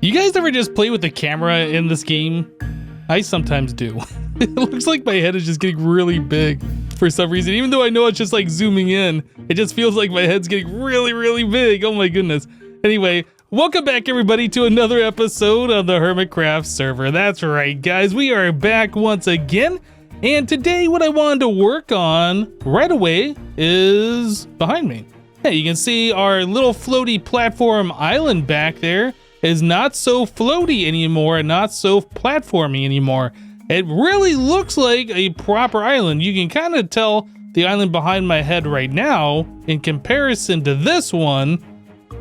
You guys ever just play with the camera in this game? I sometimes do. It looks like my head is just getting really big for some reason. Even though I know it's just like zooming in, it just feels like my head's getting really, really big. Oh my goodness. Anyway, welcome back everybody to another episode of the HermitCraft server. That's right, guys. We are back once again. And today what I wanted to work on right away is behind me. Hey, you can see our little floaty platform island back there is not so floaty anymore, not so platformy anymore. It really looks like a proper island. You can kind of tell the island behind my head right now in comparison to this one.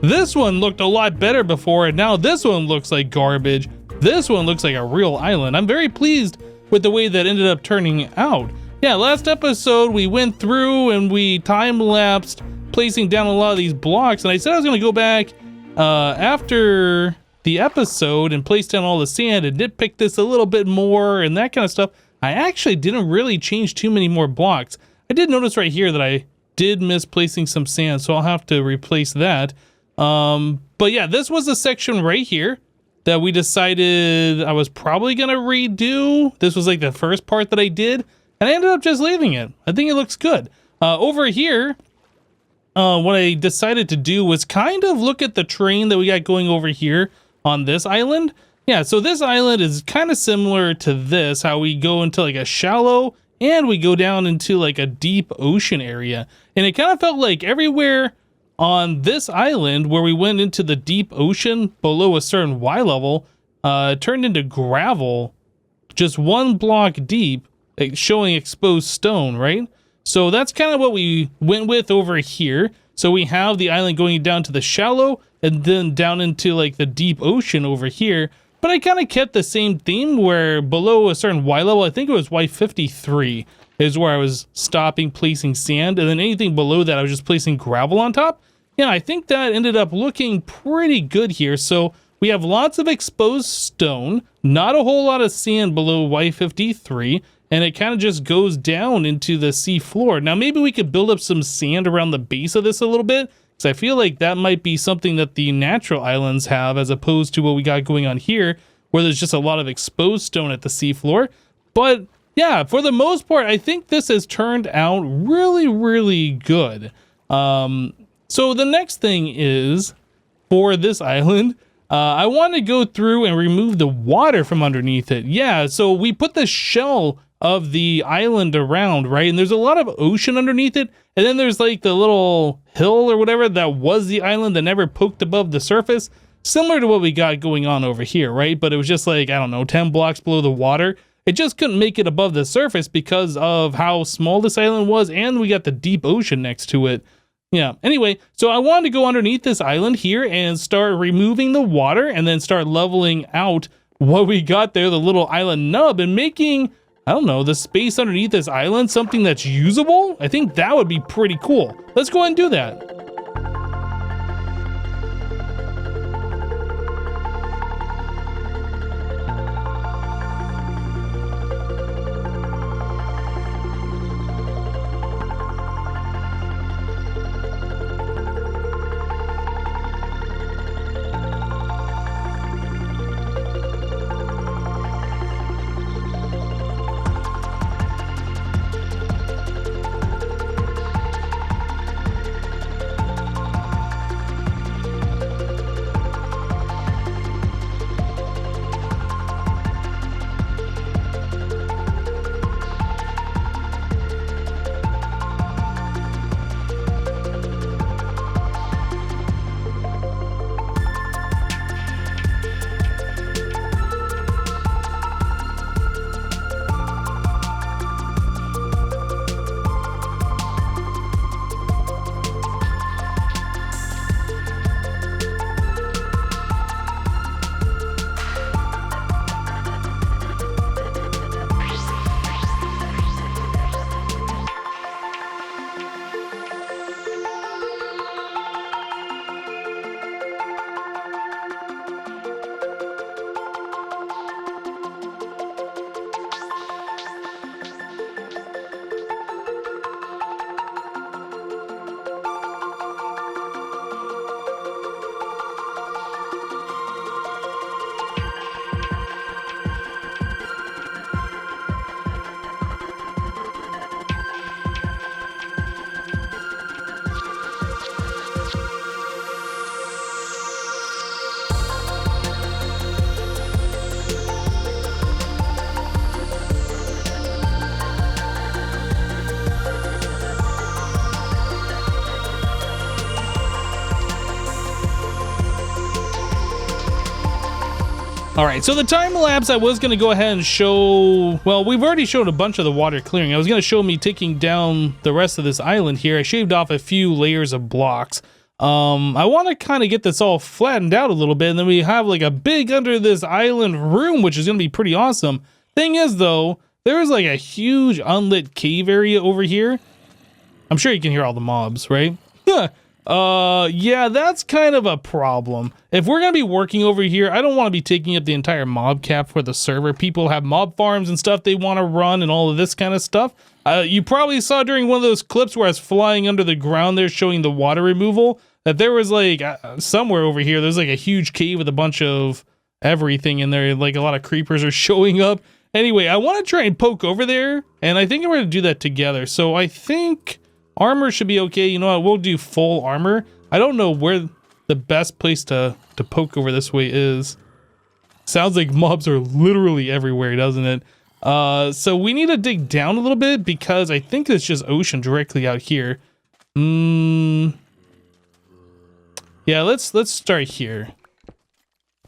This one looked a lot better before, and now this one looks like garbage. This one looks like a real island. I'm very pleased with the way that ended up turning out. Yeah, last episode we went through and we time-lapsed placing down a lot of these blocks, and I said I was going to go back after the episode and place down all the sand and nitpick this a little bit more and that kind of stuff. I actually didn't really change too many more blocks. I did notice right here that I did miss placing some sand, so I'll have to replace that. But yeah, this was a section right here that we decided I was probably gonna redo. This was like the first part that I did, and I ended up just leaving it. I think it looks good. Over here, what I decided to do was kind of look at the terrain that we got going over here on this island. Yeah, so this island is kind of similar to this, how we go into like a shallow and we go down into like a deep ocean area. And it kind of felt like everywhere on this island where we went into the deep ocean below a certain Y level, turned into gravel, just one block deep, showing exposed stone, right? So that's kind of what we went with over here. So we have the island going down to the shallow and then down into like the deep ocean over here. But I kind of kept the same theme where below a certain Y level, I think it was Y53, is where I was stopping placing sand. And then anything below that, I was just placing gravel on top. Yeah, I think that ended up looking pretty good here. So we have lots of exposed stone, not a whole lot of sand below Y53. And it kind of just goes down into the sea floor. Now, maybe we could build up some sand around the base of this a little bit, because I feel like that might be something that the natural islands have, as opposed to what we got going on here, where there's just a lot of exposed stone at the sea floor. But yeah, for the most part, I think this has turned out really, really good. So the next thing is, for this island, I want to go through and remove the water from underneath it. Yeah, so we put the shell of the island around, right? And there's a lot of ocean underneath it. And then there's like the little hill or whatever that was the island that never poked above the surface. Similar to what we got going on over here, right? But it was just like, I don't know, 10 blocks below the water. It just couldn't make it above the surface because of how small this island was. And we got the deep ocean next to it. Yeah, anyway, so I wanted to go underneath this island here and start removing the water and then start leveling out what we got there, the little island nub, and making, I don't know, the space underneath this island something that's usable. I think that would be pretty cool. Let's go ahead and do that. All right, so the time lapse, I was going to go ahead and show, well, we've already showed a bunch of the water clearing. I was going to show me taking down the rest of this island here. I shaved off a few layers of blocks. I want to kind of get this all flattened out a little bit, and then we have like a big under this island room, which is going to be pretty awesome. Thing is, though, there is like a huge unlit cave area over here. I'm sure you can hear all the mobs, right? Yeah, that's kind of a problem. If we're going to be working over here, I don't want to be taking up the entire mob cap for the server. People have mob farms and stuff they want to run and all of this kind of stuff. You probably saw during one of those clips where I was flying under the ground there showing the water removal that there was like somewhere over here, there's like a huge cave with a bunch of everything in there. Like a lot of creepers are showing up. Anyway, I want to try and poke over there, and I think we're going to do that together. So I think armor should be okay. You know what? We'll do full armor. I don't know where the best place to poke over this way is. Sounds like mobs are literally everywhere, doesn't it? So we need to dig down a little bit because I think it's just ocean directly out here. Yeah, let's start here.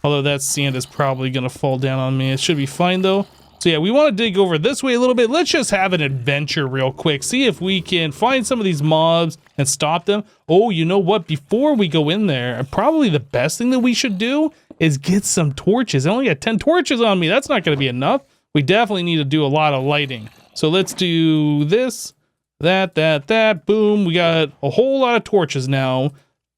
Although that sand is probably gonna fall down on me. It should be fine though. So yeah, we want to dig over this way a little bit. Let's just have an adventure real quick. See if we can find some of these mobs and stop them. Oh, you know what? Before we go in there, probably the best thing that we should do is get some torches. I only got 10 torches on me. That's not going to be enough. We definitely need to do a lot of lighting. So let's do this, that. Boom. We got a whole lot of torches now.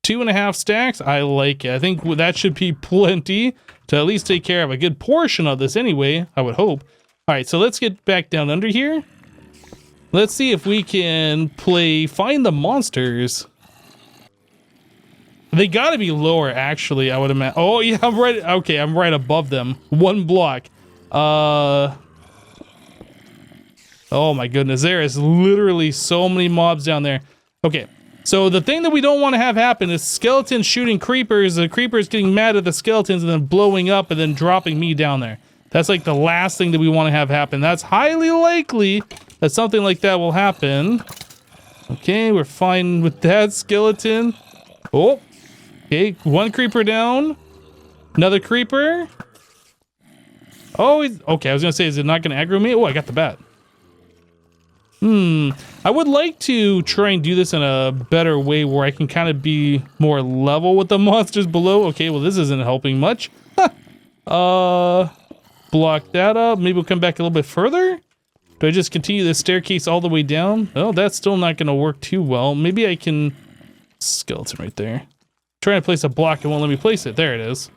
2.5 stacks. I like it. I think that should be plenty to at least take care of a good portion of this anyway, I would hope. All right, so let's get back down under here. Let's see if we can find the monsters. They gotta be lower, actually, I would imagine. Oh, yeah, I'm right. Okay, I'm right above them. 1 block. Oh my goodness, there is literally so many mobs down there. Okay. So the thing that we don't want to have happen is skeletons shooting creepers, the creepers getting mad at the skeletons and then blowing up and then dropping me down there. That's like the last thing that we want to have happen. That's highly likely that something like that will happen. Okay, we're fine with that skeleton. Oh, okay, 1 creeper down. Another creeper. Oh, okay, I was going to say, is it not going to aggro me? Oh, I got the bat. I would like to try and do this in a better way where I can kind of be more level with the monsters below. Okay, well, this isn't helping much. Block that up. Maybe we'll come back a little bit further. Do I just continue the staircase all the way down? Oh, that's still not going to work too well. Maybe I can... Skeleton right there. Trying to place a block, it won't let me place it. There it is.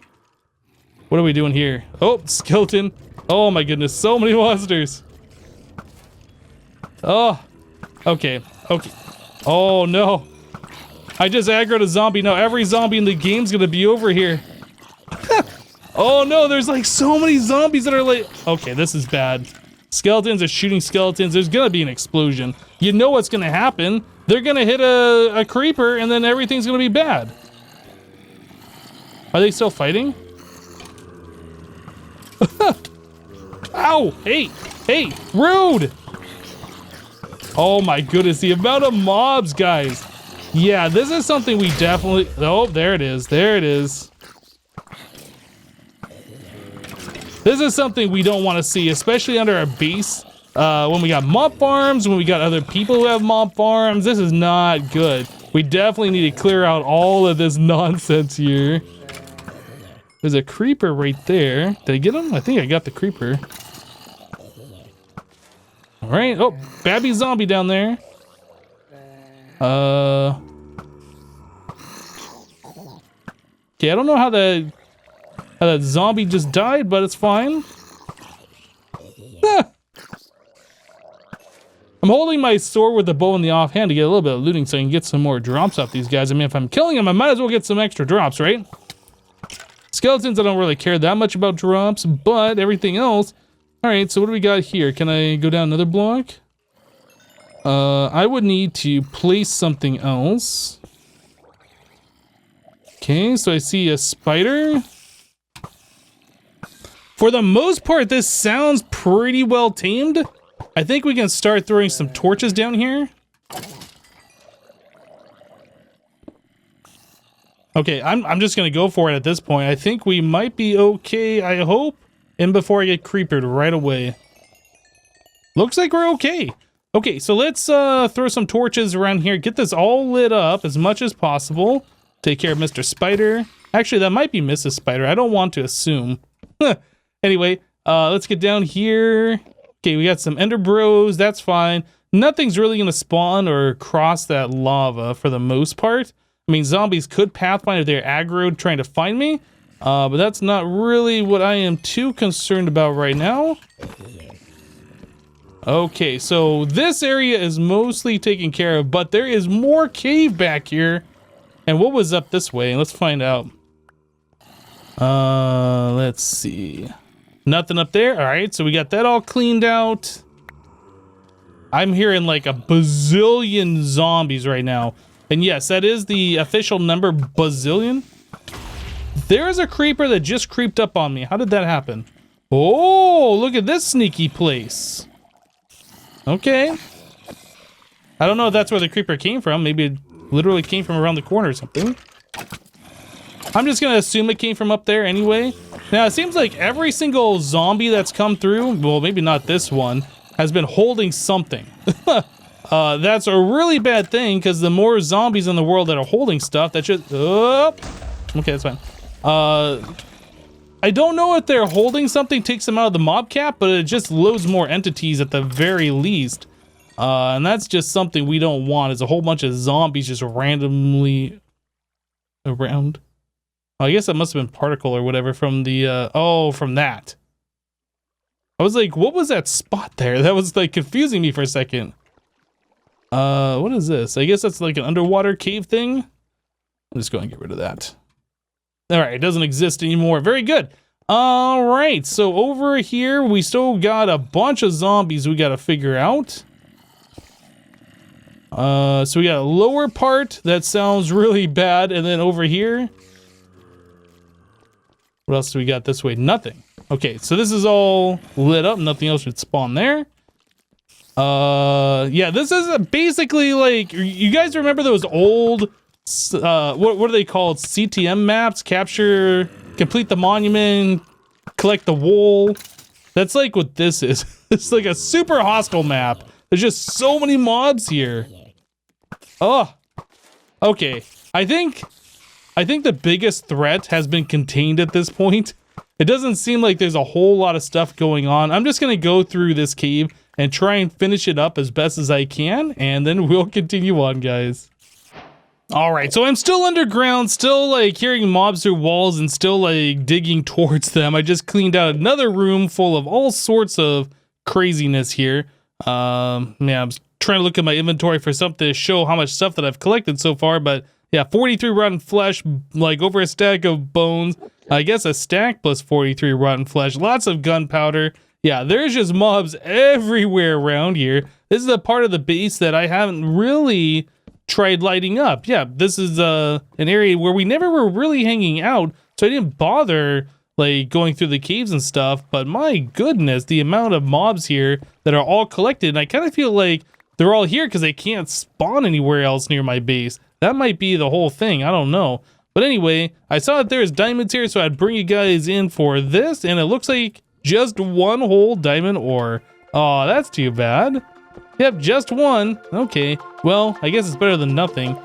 What are we doing here? Oh, skeleton. Oh my goodness, so many monsters. Oh, okay. Oh no. I just aggroed a zombie. Now every zombie in the game's gonna be over here. Oh no, there's like so many zombies that are like... Okay, this is bad. Skeletons are shooting skeletons. There's gonna be an explosion. You know what's gonna happen. They're gonna hit a creeper and then everything's gonna be bad. Are they still fighting? Ow! Hey! Rude! Oh my goodness, the amount of mobs, guys. Yeah, this is something we definitely... Oh, there it is. There it is. This is something we don't want to see, especially under our base. When we got mob farms, when we got other people who have mob farms. This is not good. We definitely need to clear out all of this nonsense here. There's a creeper right there. Did I get him? I think I got the creeper. All right. Oh, Babby zombie down there. Okay, I don't know how that zombie just died, but it's fine. Ah. I'm holding my sword with the bow in the offhand to get a little bit of looting so I can get some more drops off these guys. I mean, if I'm killing them, I might as well get some extra drops, right? Skeletons, I don't really care that much about drops, but everything else... All right, so what do we got here? Can I go down another block? I would need to place something else. Okay, so I see a spider. For the most part, this sounds pretty well tamed. I think we can start throwing some torches down here. Okay, I'm just gonna go for it at this point. I think we might be okay, I hope. And before I get creepered right away. Looks like we're okay. Okay, so let's throw some torches around here. Get this all lit up as much as possible. Take care of Mr. Spider. Actually, that might be Mrs. Spider. I don't want to assume. Anyway, let's get down here. Okay, we got some ender bros. That's fine. Nothing's really going to spawn or cross that lava for the most part. I mean, zombies could pathfind if they're aggroed trying to find me. But that's not really what I am too concerned about right now. Okay, so this area is mostly taken care of, but there is more cave back here. And what was up this way? Let's find out. Let's see. Nothing up there. All right, so we got that all cleaned out. I'm hearing like a bazillion zombies right now. And yes, that is the official number, bazillion. There's a creeper that just creeped up on me. How did that happen? Oh, look at this sneaky place. Okay. I don't know if that's where the creeper came from. Maybe it literally came from around the corner or something. I'm just gonna assume it came from up there anyway. Now, it seems like every single zombie that's come through, well, maybe not this one, has been holding something. That's a really bad thing, because the more zombies in the world that are holding stuff, that should... okay, that's fine. I don't know if they're holding something takes them out of the mob cap, but it just loads more entities at the very least. And that's just something we don't want, is a whole bunch of zombies just randomly around. I guess that must have been particle or whatever from the, oh, from that. I was like, what was that spot there? That was like confusing me for a second. What is this? I guess that's like an underwater cave thing. I'm just going to get rid of that. All right, it doesn't exist anymore. Very good. All right, so over here, we still got a bunch of zombies we got to figure out. So we got a lower part that sounds really bad, and then over here, what else do we got this way? Nothing. Okay, so this is all lit up. Nothing else should spawn there. Yeah, this is basically like, you guys remember those old, what are they called? CTM maps? Capture, complete the monument, collect the wool. That's like what this is. It's like a super hostile map. There's just so many mobs here. Oh, okay. I think the biggest threat has been contained at this point. It doesn't seem like there's a whole lot of stuff going on. I'm just gonna go through this cave and try and finish it up as best as I can, and then we'll continue on, guys. All right, so I'm still underground, still like hearing mobs through walls and still like digging towards them. I just cleaned out another room full of all sorts of craziness here. Yeah, I'm trying to look at my inventory for something to show how much stuff that I've collected so far, but yeah, 43 rotten flesh, like over a stack of bones. I guess a stack plus 43 rotten flesh. Lots of gunpowder. Yeah, there's just mobs everywhere around here. This is a part of the base that I haven't really tried lighting up. Yeah, this is an area where we never were really hanging out, so I didn't bother like going through the caves and stuff. But my goodness, the amount of mobs here that are all collected, and I kind of feel like they're all here because they can't spawn anywhere else near my base. That might be the whole thing. I don't know. But anyway, I saw that there's diamonds here, so I'd bring you guys in for this, and it looks like just one whole diamond ore. Oh, that's too bad. Yep, just one. Okay, well, I guess it's better than nothing.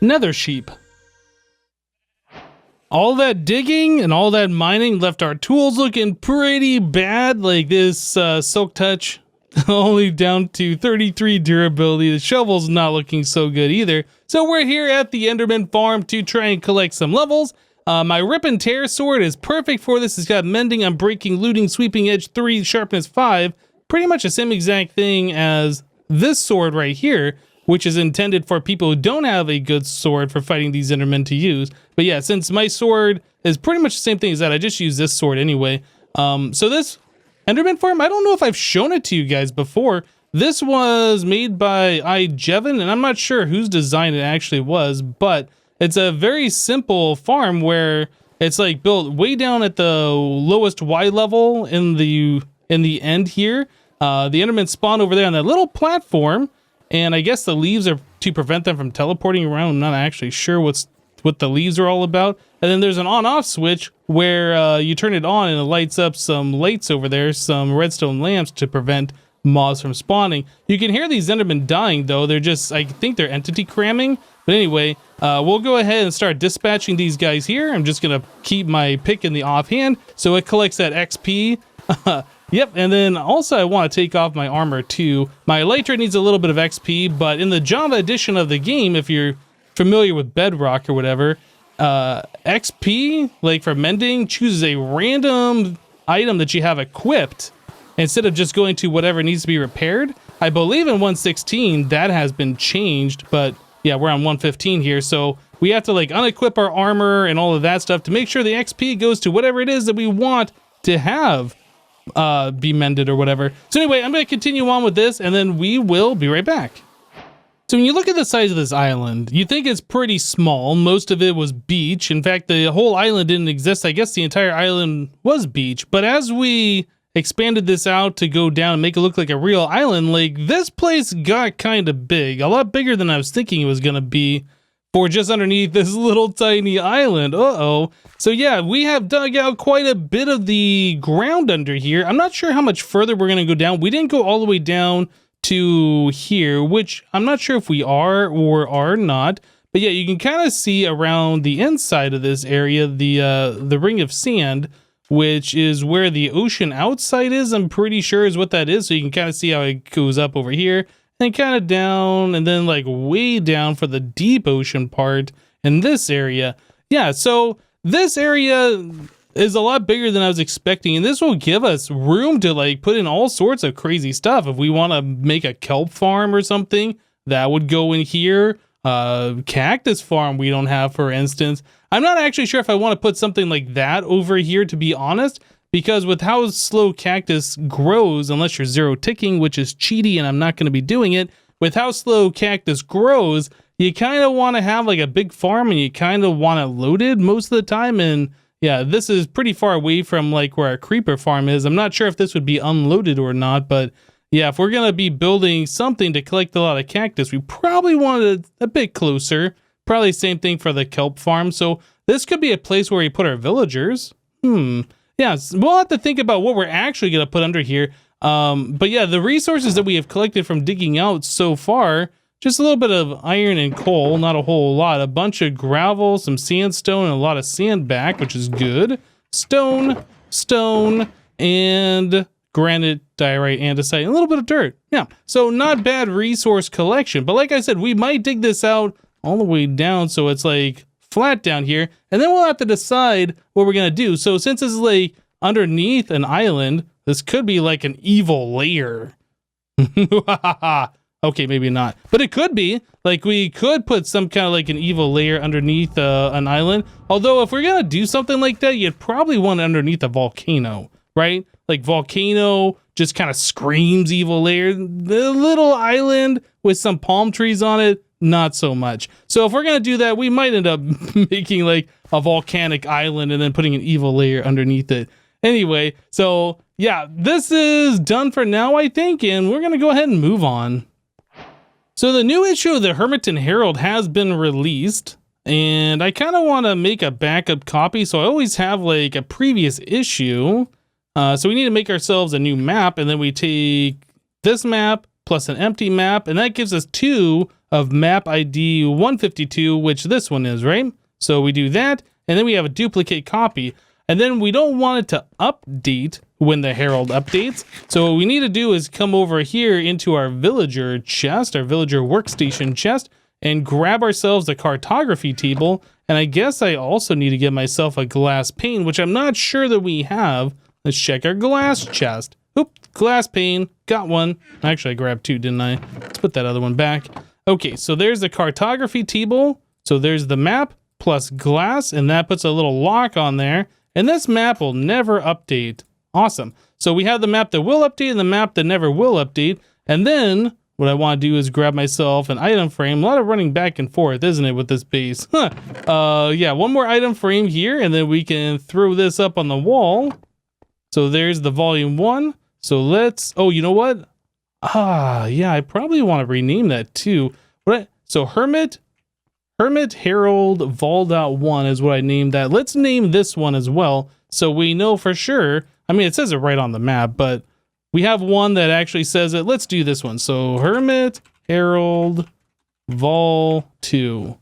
nether sheep. All that digging and all that mining left our tools looking pretty bad. Like this silk touch only down to 33 durability. The shovel's not looking so good either. So we're here at the Enderman farm to try and collect some levels. My rip and tear sword is perfect for this. It's got mending, unbreaking, looting, sweeping edge 3, sharpness 5. Pretty much the same exact thing as this sword right here, which is intended for people who don't have a good sword for fighting these Endermen to use. But yeah, since my sword is pretty much the same thing as that, I just use this sword anyway. So this Enderman farm, I don't know if I've shown it to you guys before. This was made by Jevin, and I'm not sure whose design it actually was, but it's a very simple farm where it's like built way down at the lowest Y level in the end here. The Endermen spawn over there on that little platform, and I guess the leaves are to prevent them from teleporting around. I'm not actually sure what the leaves are all about. And then there's an on-off switch where you turn it on and it lights up some lights over there, some redstone lamps to prevent mobs from spawning. You can hear these Endermen dying though. They're just, I think they're entity cramming. But anyway, we'll go ahead and start dispatching these guys here. I'm just gonna keep my pick in the offhand so it collects that XP. Yep, and then also I want to take off my armor too. My elytra needs a little bit of XP, but in the Java edition of the game, if you're familiar with Bedrock or whatever, XP, like for mending, chooses a random item that you have equipped instead of just going to whatever needs to be repaired. I believe in 1.16 that has been changed, but yeah, we're on 1.15 here, so we have to like unequip our armor and all of that stuff to make sure the XP goes to whatever it is that we want to have be mended or whatever. So anyway, I'm going to continue on with this and then we will be right back. So when you look at the size of this island, you think it's pretty small. Most of it was beach. In fact, the whole island didn't exist. I guess the entire island was beach. But as we expanded this out to go down and make it look like a real island, like this place got kind of big. A lot bigger than I was thinking it was going to be for just underneath this little tiny island. Uh-oh. So yeah, we have dug out quite a bit of the ground under here. I'm not sure how much further we're going to go down. We didn't go all the way down to here, which I'm not sure if we are or are not. But yeah, you can kind of see around the inside of this area, the ring of sand, which is where the ocean outside is. I'm pretty sure is what that is. So you can kind of see how it goes up over here and kind of down and then like way down for the deep ocean part in this area. Yeah, so this area is a lot bigger than I was expecting, and this will give us room to like put in all sorts of crazy stuff. If we want to make a kelp farm or something, that would go in here. Cactus farm we don't have, for instance. I'm not actually sure if I want to put something like that over here, to be honest, because with how slow cactus grows, unless you're zero ticking, which is cheaty and I'm not going to be doing it, with how slow cactus grows, you kind of want to have like a big farm and you kind of want it loaded most of the time. And yeah, this is pretty far away from like where our creeper farm is. I'm not sure if this would be unloaded or not, but yeah, if we're going to be building something to collect a lot of cactus, we probably want it a bit closer. Probably same thing for the kelp farm. So this could be a place where we put our villagers. Yeah, we'll have to think about what we're actually going to put under here. But yeah, the resources that we have collected from digging out so far, just a little bit of iron and coal, not a whole lot. A bunch of gravel, some sandstone, and a lot of sand back, which is good. Stone, and granite, diorite, andesite, and a little bit of dirt. Yeah, so not bad resource collection. But like I said, we might dig this out all the way down so it's like flat down here, and then we'll have to decide what we're gonna do. So since this is like underneath an island, this could be like an evil lair. Okay, maybe not, but it could be. Like we could put some kind of like an evil layer underneath an island. Although if we're gonna do something like that, you'd probably want it underneath a volcano, right? Like volcano just kind of screams evil layer. The little island with some palm trees on it, not so much. So if we're gonna do that, we might end up making like a volcanic island and then putting an evil layer underneath it. Anyway, so yeah, this is done for now, I think, and we're gonna go ahead and move on. So the new issue of the Hermiton Herald has been released, and I kind of want to make a backup copy, so I always have like a previous issue. So we need to make ourselves a new map, and then we take this map plus an empty map, and that gives us 2 of map ID 152, which this one is, right? So we do that, and then we have a duplicate copy. And then we don't want it to update when the Herald updates. So what we need to do is come over here into our villager chest, our villager workstation chest, and grab ourselves the cartography table. And I guess I also need to get myself a glass pane, which I'm not sure that we have. Let's check our glass chest. Oop, glass pane, got one. Actually, I grabbed two, didn't I? Let's put that other one back. Okay, so there's the cartography table. So there's the map plus glass, and that puts a little lock on there. And this map will never update. Awesome. So we have the map that will update and the map that never will update. And then what I want to do is grab myself an item frame. A lot of running back and forth, isn't it, with this base? Yeah, one more item frame here, and then we can throw this up on the wall. So there's the volume 1. So let's, oh, you know what? Yeah, I probably want to rename that too. So Hermit Herald Vol.1 is what I named that. Let's name this one as well, so we know for sure. I mean, it says it right on the map, but we have one that actually says it. Let's do this one. So Hermit Herald Vol 2.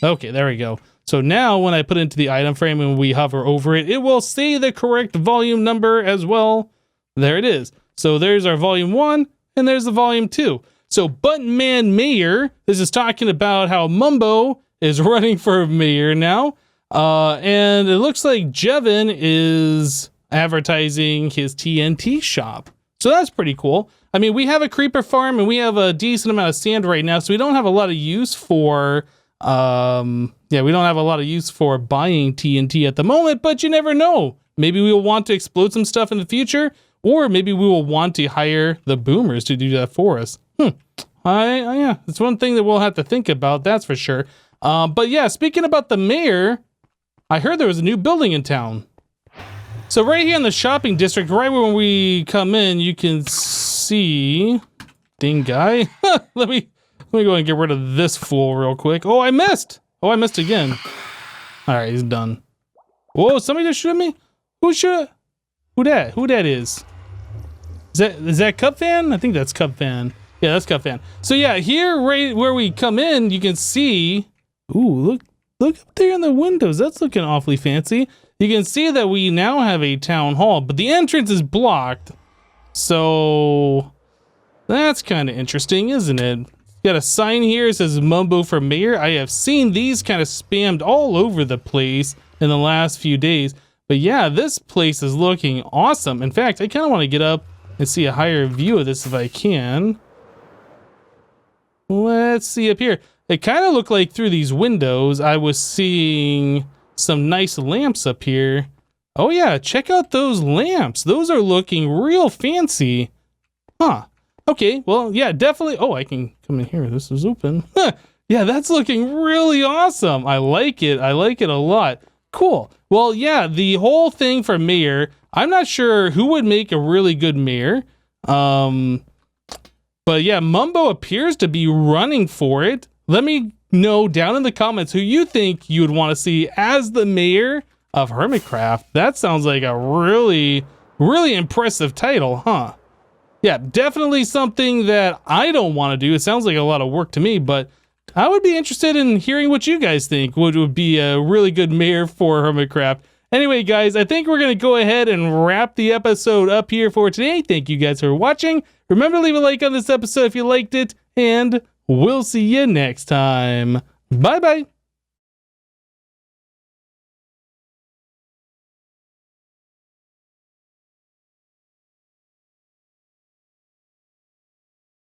Okay, there we go. So now when I put it into the item frame and we hover over it, it will say the correct volume number as well. There it is. So there's our volume 1 and there's the volume 2. So Buttman Mayor, this is talking about how Mumbo is running for mayor now. And it looks like Jevin is advertising his TNT shop. So that's pretty cool. I mean, we have a creeper farm and we have a decent amount of sand right now. So we don't have a lot of use for, we don't have a lot of use for buying TNT at the moment, but you never know. Maybe we will want to explode some stuff in the future, or maybe we will want to hire the boomers to do that for us. Yeah, it's one thing that we'll have to think about, that's for sure. But yeah, speaking about the mayor, I heard there was a new building in town. So right here in the shopping district, right when we come in, you can see, dang guy. Let me go and get rid of this fool real quick. Oh, I missed. Oh, I missed again. All right, he's done. Whoa, somebody just shoot me? Who that is? Is that Cup Fan? I think that's Cup Fan. Yeah, that's Cup Fan. So yeah, here right where we come in, you can see, ooh, look up there in the windows. That's looking awfully fancy. You can see that we now have a town hall, but the entrance is blocked. So that's kind of interesting, isn't it? Got a sign here, it says Mumbo for mayor. I have seen these kind of spammed all over the place in the last few days. But yeah, this place is looking awesome. In fact, I kind of want to get up and see a higher view of this if I can. Let's see up here. It kind of looked like through these windows, I was seeing some nice lamps up here. Oh yeah, check out those lamps. Those are looking real fancy. Huh. Okay, well, yeah, definitely. Oh, I can come in here. This is open. Yeah, that's looking really awesome. I like it. I like it a lot. Cool. Well, yeah, the whole thing for mayor, I'm not sure who would make a really good mayor. But yeah, Mumbo appears to be running for it. Let me know down in the comments who you think you would want to see as the mayor of HermitCraft. That sounds like a really, really impressive title, huh? Yeah, definitely something that I don't want to do. It sounds like a lot of work to me, but I would be interested in hearing what you guys think would be a really good mayor for HermitCraft. Anyway, guys, I think we're going to go ahead and wrap the episode up here for today. Thank you guys for watching. Remember to leave a like on this episode if you liked it, and we'll see you next time. Bye-bye.